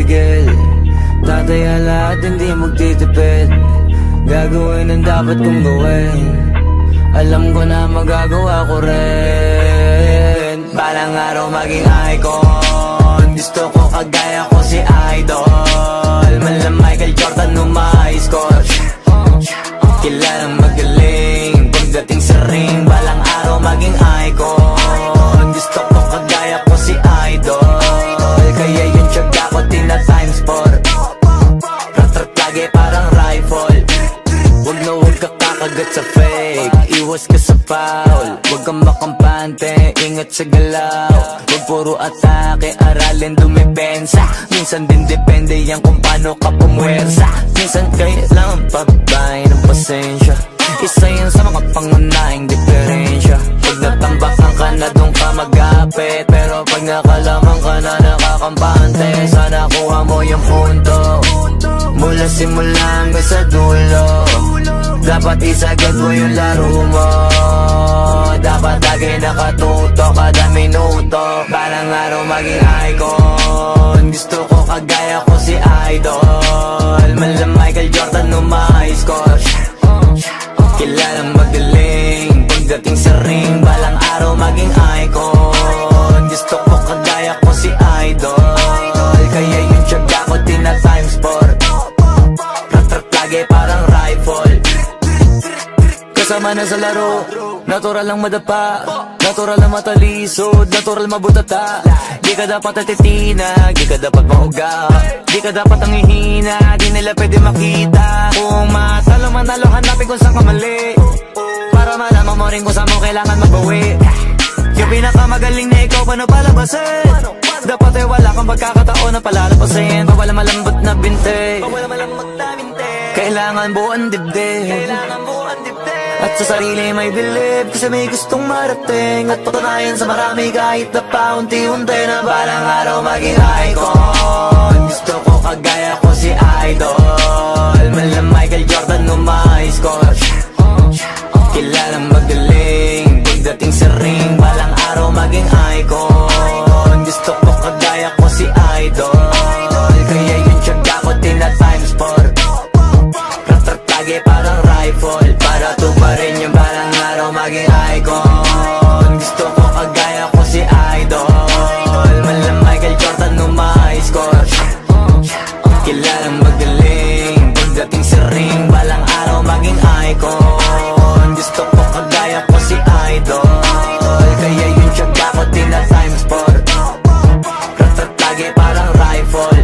pipigil. Tataya lahat, hindi magtitipid. Gagawin ang dapat kong gawin. Alam ko na magagawa ko rin. Balang araw maging icon. Gusto ko kagaya ko si Idol. Mala Michael Jordan nung ma-high score. Kilalang magaling pagdating sa ring. Balang araw maging icon. Gusto ko kagaya ko si Idol. Kaya yung tiyaga ko tina times 4. Rat-rat lagi parang rifle. Huwag na huwag ka kakagat sa fake. Iwas ka sa foul. Huwag kang makampante, ingat sa galaw. Huwag puro atake, aralin dumipensa. Minsan din depende yan kung paano ka pumwersa. Minsan kailangan pabay ng pasensya. Isa yan sa mga pangunahing diferensya. Pag natambakan ka na doon ka mag-apit. Pero pag nakalaman ka na nakakampante, sana kuha mo yung punto. Mula simula hanggang sa dulo. Dapat isagad mo yung laro mo. Dapat lagi nakatuto kada minuto. Balang araw maging icon. Gusto ko kagaya ko si Idol. Mala Michael Jordan nung ma-high score. Kilalang magaling pagdating sa ring. Balang araw maging icon. Gusto ko kagaya ko si Idol. Kaya yung tiyaga ko tina times 4. Rat-rat lagi parang rifle. Kasama na sa laro, natural lang madapa. Natural lang matalisod, natural mabutata. Di ka dapat atitina, di ka dapat mauga. Di ka dapat ang ihina, di nila pwede makita. Kung matalo manalo, hanapin kung saan ka mali. Para malaman mo rin kung saan mo kailangan magbawi. Yung pinakamagaling na ikaw, paano palabasin? Dapat ay wala kang pagkakataon na palalapasin. Pawala malambot na binte, kailangan buuan dibdib. At sa sarili may bilib, kasi may gustong marating. At patunayan sa marami kahit na paunti-unti. Na balang araw maging icon. Gusto ko kagaya ko si Idol. Mala Michael Jordan nung ma-high score. Kilalang magaling pagdating sa ring. Balang araw maging icon. Gusto ko kagaya ko si Idol. Kaya yung tiyaga ko tina times 4. Rat-rat lagi parang rifle. Para tuparin yung balang araw maging icon. Gusto ko kagaya ko si Idol. Mala Michael Jordan nung ma-high score. Kilalang magaling pagdating sa ring. Balang araw maging icon. Gusto ko kagaya ko si Idol. Kaya yung tiyaga ko tina times 4. Rat-rat lagi parang rifle.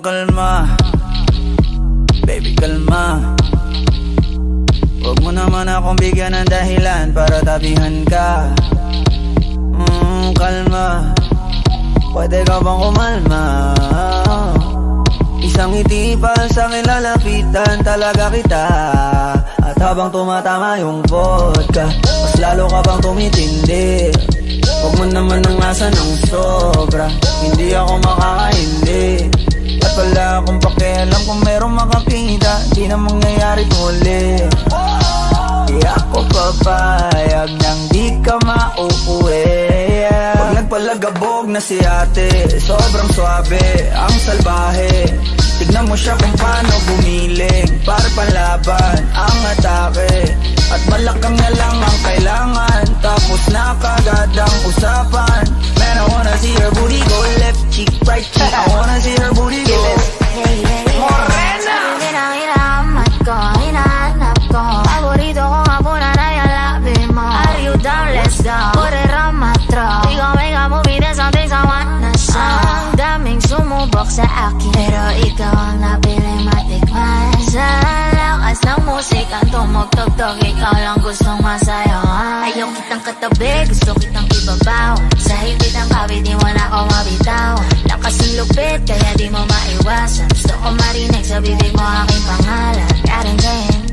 Kalma, baby kalma. Huwag mo naman akong bigyan ng dahilan para tabihan ka. Kalma, pwede ka bang kumalma? Isang ngiti pa sa akin lalapitan talaga kita. At habang tumatama yung vodka, mas lalo ka bang tumitindi. Huwag mo naman ang asa ng sobra, hindi ako makakaindi. At wala akong pakialam kung merong makakita, di na mangyayari muli. Di ako papayag nang di ka mauuwi. Pag nagpalagabog na si ate, sobrang swabe, ang salbahe. Tignan mo siya kung paano bumiling, para panlaban ang atake. At malakang na lang ang kailangan, tapos na kagad ang usapan. Man, I wanna see her booty go left cheek, right cheek. I wanna see her booty go Morena! Hinahanap ko, hinahanap ko. Paborito ko nga po na nayalapin mo. Are you down? Let's go. Put it on my throat. We gon' make a movie, there's some things I wanna show. Ang daming sumubok sa akin, pero ikaw ang napili matikman. Sa lakas ng musikang tumugtog-tog, ikaw lang gustong masayo. Ayaw kitang katabi, gusto kitang ibabaw. Sa higit ng kabit, di mo na ako mabitaw. Lakas ng lupit, kaya di mo maiwasan. Gusto ko marinig sa bibig mo aking pangalan. Karin Jane,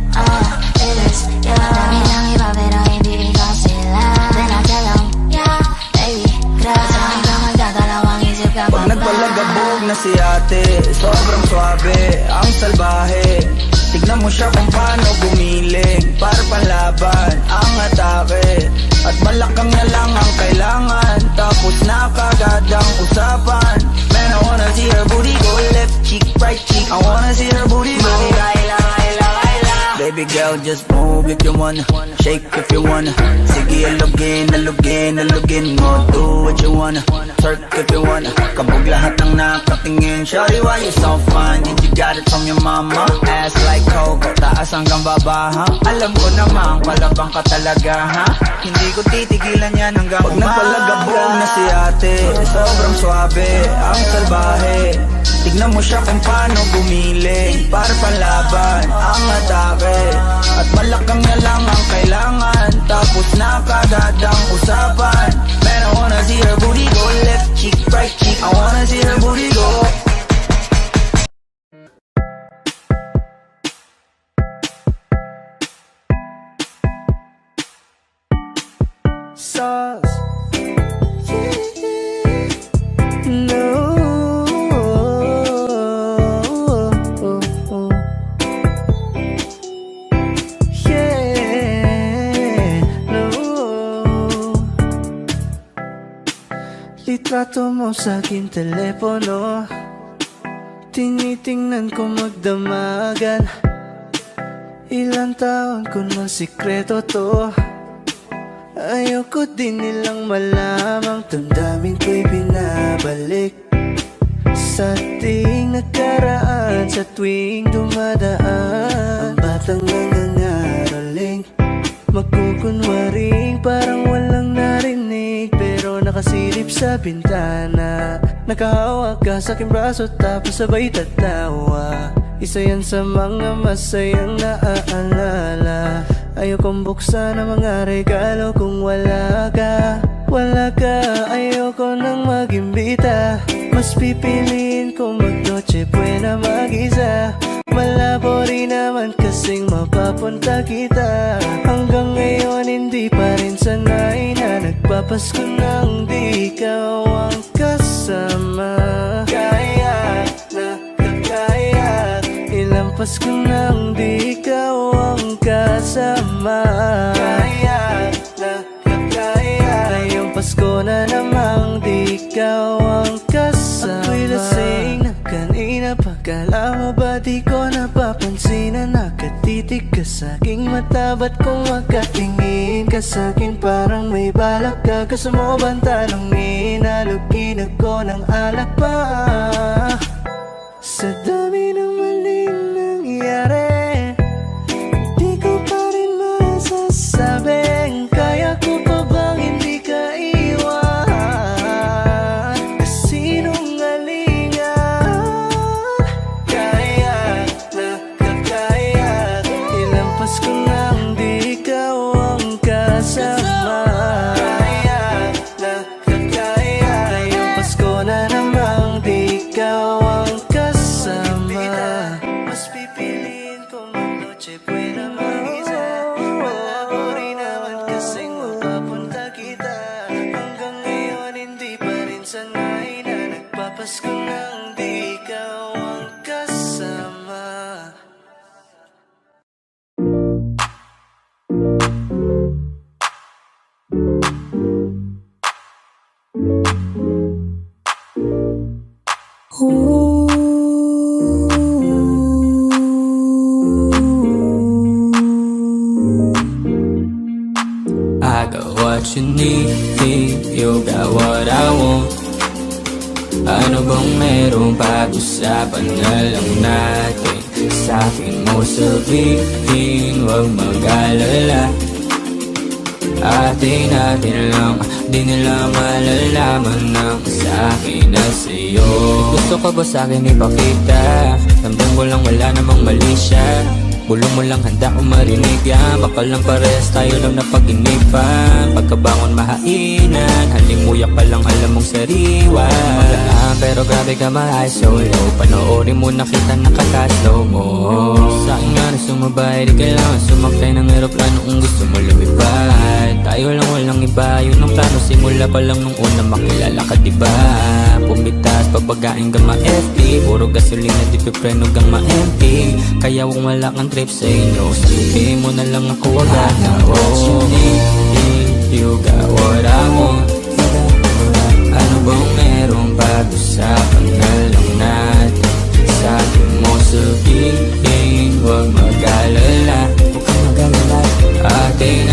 it is you. Dami ng iba pero hindi ikaw sila. Then I tell them, yeah, baby, cry. Sa akin ka magdadalawang isip ka pa Pag nagpalagabog na si ate, sobrang swabe, ang salbahe. Tignan mo siya kung paano gumiling, para panlaban ang atake. At malakang na lang ang kailangan, tapos na kagad ang usapan. Man, I wanna see her booty go left cheek, right cheek. I wanna see her booty go Baby girl, just move if you wanna, shake if you wanna. Sige, alugin mo, do what you wanna. Twerk if you wanna, kabog lahat ng nakatingin. Shawty, why you so fine? Did you got it from your mama? Ass like Coco, taas hanggang baba, ha? Alam ko naman, palabang ka talaga, ha? Hindi ko titigilan yan hanggang umaga. Pag nagpalagabog na si ate, sobrang swabe, ang salbahe. Tignan mo siya kung paano gumiling, para panlaban ang atake. At malakang na lang ang kailangan, tapos na kagad ang usapan. Man, I wanna see her booty go left cheek, right cheek. I wanna see her booty go. Sauce. Litrato mo sa aking telepono, tinitingnan ko magdamagan. Ilang taon ko ng sikreto to, ayoko din nilang malamang. Damdamin ko'y binabalik sa ating nakaraan, sa tuwing dumadaan. Ang batang nangangaraling, magkukunwaring parang walang narinig, pero nakasilip sa bintana. Nakahawak ka sa aking braso, tapos sabay tatawa. Isa yan sa mga masayang naaalala. Ayokong buksan ang mga regalo kung wala ka. Wala ka, ayoko nang mag-imbita. Mas pipiliin kong mag-noche buena mag-isa. Malabo rin naman kasing mapapunta kita. Hanggang ngayon hindi pa rin sanay na nagpapasko nang di ikaw ang kasama. Kaya na kakaya, ilang Pasko nang di ikaw ang kasama. Kaya na kakaya, ngayong Pasko na namang di ikaw ang kasama. Ako'y lasing na kanina pa, kala mo ba di ko napapansin na nakatitig ka sa aking mata? Ba't kung makatingin ka sa akin parang may balak ka? Gusto mo bang tanongin, alugin ako ng alak pa? Sa dami ng maling nangyari, di ko pa rin masasabing kaya ko pa bang hindi ka iwan? Kasinungalingan, kaya na kakaya, ilang Pasko nang di ikaw ang kasama. Kaya na kakaya, ngayong Pasko na namang di ikaw ang kasama. Mas pipiliin kong mag-noche buena mag-isa. Malabo rin naman kasing mapapunta kita. Hanggang ngayon hindi pa rin sanay na nagpapasko nang di ikaw ang kasama. I got what you need, you got what I want. Ano bang merong pag-usapan na lang natin? Sa'kin mo sabihin, huwag mag-alala. Atin natin lang, di nila malalaman ng sa'kin na sa'yo. Gusto ka ba sa'kin ipakita? Nandun ko lang wala namang mali siya. Bulong mo lang handa kung marinig yan. Baka lang parehas tayo lang napag-inipan. Pagkabangon mahainan, halimuyak pa lang alam mong sariwa. Magaan pero grabe ka mahal solo. Panoorin mo nakita nakaka-slow mo. Sa akin nga na sumabay, di kailangan sumakay ng aeroplano kung gusto mo lumipad. Tayo lang walang iba, yun ang plano. Simula pa lang nung una makilala ka diba. Pumitas, babagain ka ma-FT. Puro gasolina, di pipreno kang ma-empty. Kaya kung wala kang trip sa inyo, sabihin mo na lang ako agad na what you need, you got what I want. Ano bang merong pag-usapan na lang natin? Sabi mo sabihin, huwag mag-alala. Huwag kang mag-alala. Atin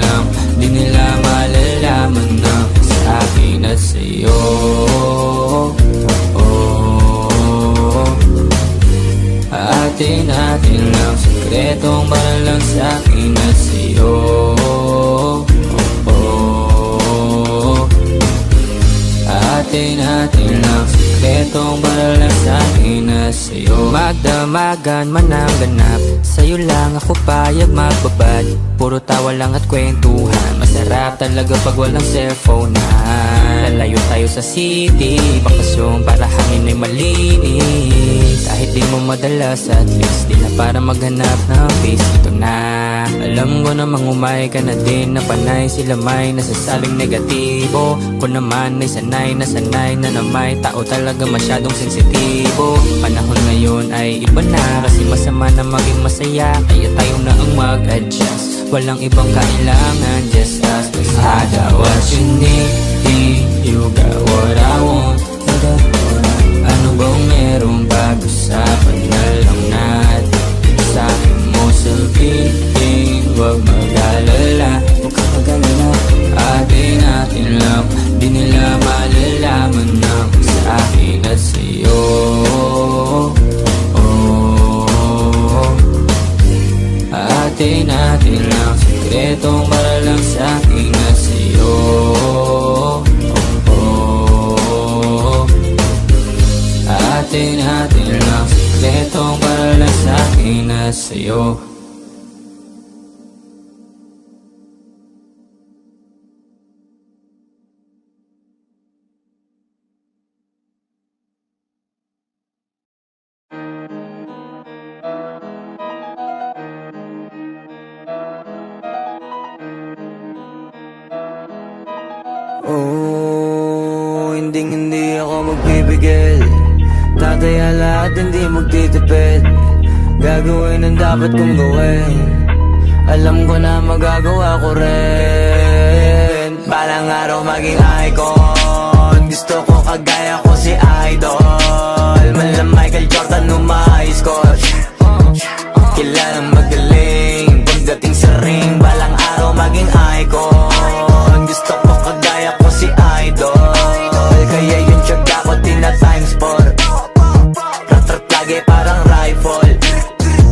lang, di nila malalaman na sa akin at sa'yo. Atin lang, sekretong para lang sa akin at sa'yo. Atin lang, sekretong para lang sa akin at sa'yo. Magdamagan man ang ganap, sa'yo lang ako payag magbabad. Puro tawa lang at kwentuhan, masarap talaga pag walang cellphone na. Lalayo tayo sa city, bakasyon para hangin ay malinis. Kahit di mo madalas at least di na para maghanap ng peace. Ito na, alam ko namang umay ka na din na panay sila may nasasabing negatibo. Ko naman ay sanay na may tao talaga masyadong sensitibo. Panahon ngayon ay iba na, kasi masama na maging masaya. Kaya tayo na ang mag-adjust, walang ibang kailangan, just us. I got what you need, you got what I want. Ano bang merong pag-usapan na lang natin? Sabi mo sabihin, huwag mag-alala. Huwag kang mag-alala. Atin lang, di nila malalaman na sa akin at sa'yo. Atin lang, sekretong para lang sa akin at sa'yo. Atin lang, sekretong para lang sa akin at sa'yo. Oh, hindi ako magpipigil. Tataya lahat, hindi magtitipid. Gagawin ang dapat kong gawin. Alam ko na magagawa ko rin. Balang araw maging icon. Gusto ko kagaya ko si Idol. Malam Michael Jordan umay-score. Kilalang magaling. Pagdating sa ring, balang araw maging icon. Gusto ko kagaya ko si Idol. Kaya yung tiyaga ko tina-times 4. Rat-rat lagi parang rifle.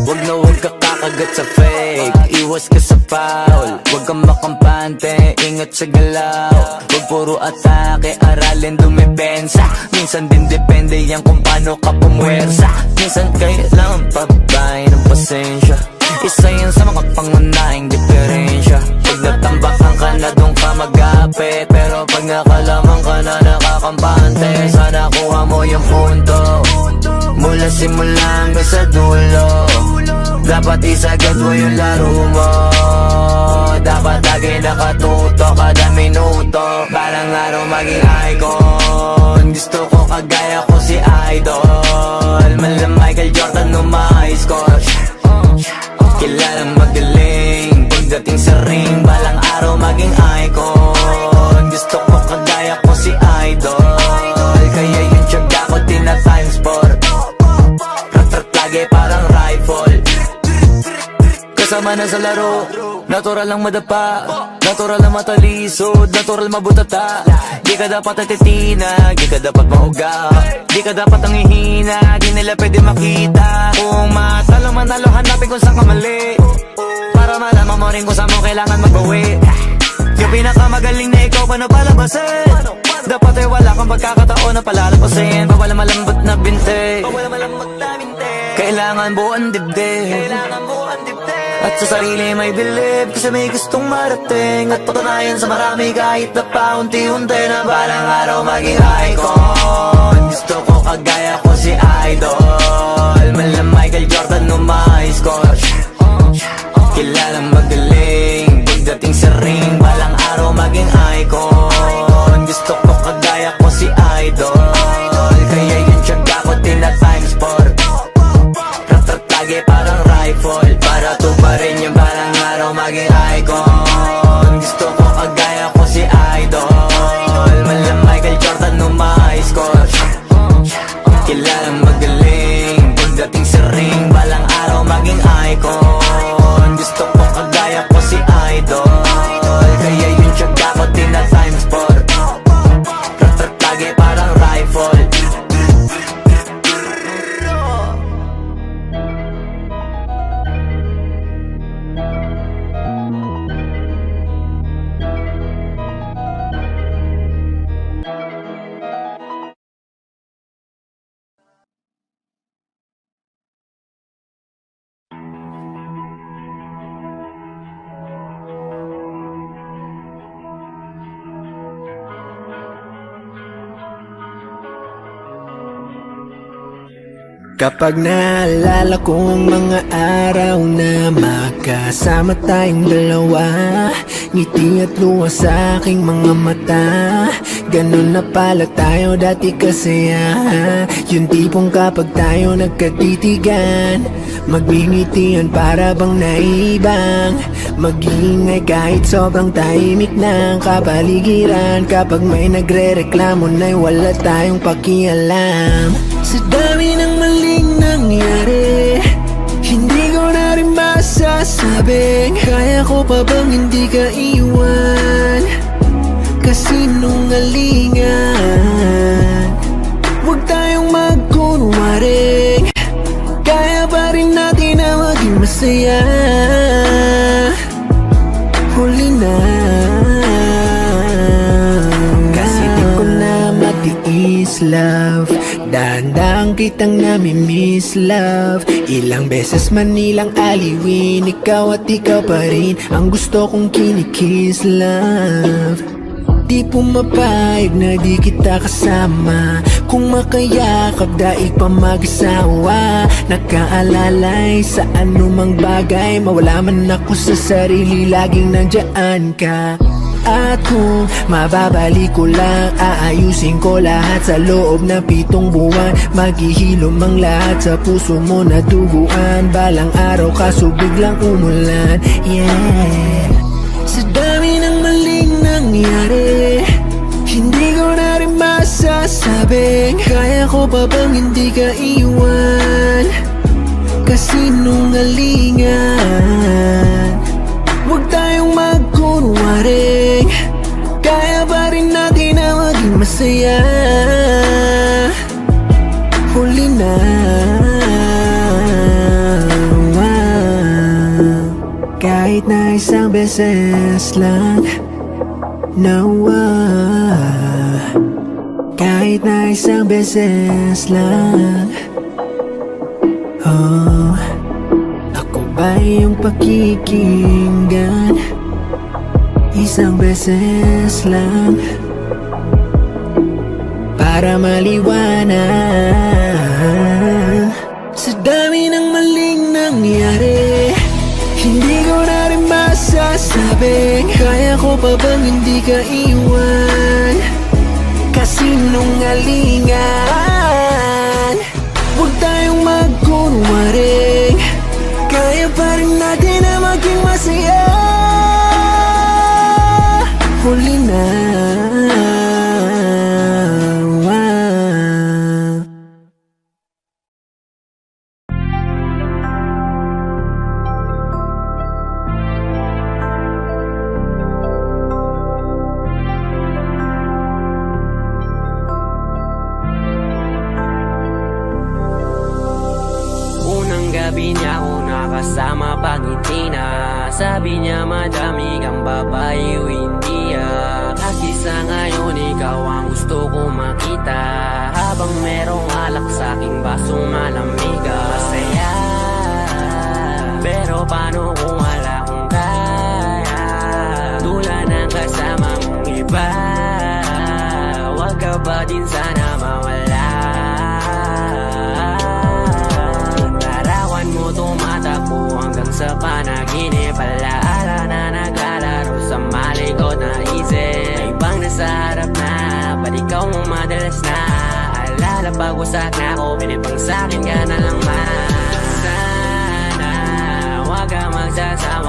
Wag na wag ka kakagat sa fake. Iwas ka sa foul. Wag kang makampante, ingat sa galaw. Wag puro atake, aralin dumipensa. Minsan din depende yan kung paano ka pumwersa. Minsan kailangan pabahay ng pasensya. Isa yan sa mga pangunahing diferensya. Pag natambakan ka na doon ka mag-apit, pero pag nakalaman ka na nakakampante, sana kuha mo yung punto. Mula simula hanggang sa dulo, dapat isagad mo yung laro mo. Dapat lagi nakatuto kada minuto. Balang araw maging icon. Gusto ko kagaya ko si Idol. Malam Michael Jordan umay-score. Kilalang magaling. Pagdating sa ring, balang araw maging icon. Gusto ko kagaya ko si Idol. Kaya yung tiyaga ko tina-times 4. Rat-rat lagi parang rifle. Kasama na sa laro, natural lang madapa, natural lang matalisod, natural mabutata. Di ka dapat natitina, di ka dapat mauga, di ka dapat ang ihina, di nila pwede makita. Kung matalo manalo, hanapin kung saan ka mali, para malaman mo rin kung saan mo kailangan magbawi. Yung pinakamagaling na ikaw, paano palabasin? Dapat ay wala kang pagkakataon na palalapasin. Bawal malambot na binte, kailangan buong dibdib. At sa sarili may believe, kasi may gustong marating. At patunayan sa marami kahit na paunti-unti, na balang araw maging icon. Gusto ko kagaya ko si Idol, mala Michael Jordan no my score. Kilalang magaling pagdating sa ring, balang araw maging icon. Gusto ko kagaya ko si Idol, kaya yun tiyaga ko din na time sport. Lagi parang rifle, para tuparin yung balang araw maging icon. Gusto ko kagaya ko si Idol, mala Michael Jordan no my score. Kilalang magaling pagdating sa ring, balang araw maging icon. Gusto ko kagaya ko si Idol, kaya yun tiyaga ko din na time sport. Lagi parang rifle. Kapag naalala ko ang mga araw na magkasama tayong dalawa, ngiti at luha sa aking mga mata. Ganun na pala tayo dati kasaya. Yung tipong kapag tayo nagkatitigan, magbingitian para bang naibang. Mag-iingay kahit sobrang tahimik ng kapaligiran. Kapag may nagre-reklamo na'y wala tayong pakialam. Sa dami ng maling nangyari, hindi ko na rin masasabing kaya ko pa bang hindi ka iwan. Kasinungalingan, huwag tayong magkunwaring, kaya pa rin natin na maging masaya. Huli na, kasi di ko na matiis, love. Dahan-dahan kitang nami-miss, love. Ilang beses man nilang aliwin, ikaw at ikaw pa rin ang gusto kong kinikiss, love. Di pumapayag na di kita kasama, kung makayakap daig pa mag-asawa. Nakaalalay sa anumang bagay, mawala man ako sa sarili, laging nandiyan ka. At kung mababalik ko lang, aayusin ko lahat sa loob ng 7 buwan. Maghihilom ang lahat sa puso mo na duguan. Balang araw kaso biglang umulan, yeah. Sa dami ng maling nangyari, hindi ko na rin masasabing kaya ko pa bang hindi ka iwan. Kasinungalingan, huwag tayong magkunwaring, kaya pa rin natin na maging masaya. Huli na, kahit na isang beses lang, nawa. Kahit na isang beses lang, oh. Ako ba yung pakikinggan? Isang beses lang, para maliwanag. Sa dami ng maling nangyari, hindi ko na rin masasabing kaya ko pa bang hindi ka iwan. Kasinungalingan, huwag tayong magkunwaring, kaya pa rin natin na maging masaya. Huli na, gabi niya ako nakasama pangiti na. Sabi niya madami kang babae o hindi Kasi sa ngayon ikaw ang gusto ko makita, habang merong alak sa aking basong malamig. Masaya paano kung wala kong kaya? Tulad ng kasama mong iba, wag ka ba din sana mawala? Larawan mo tumatakbo hanggang sa panaginip, alaala na naglalaro sa malikot na isip. May ibang nasa harap na, ba't ikaw mo madalas na alala pag wasak na ako, pinipang sa'kin ka na lang man. Sana wag ka magsasama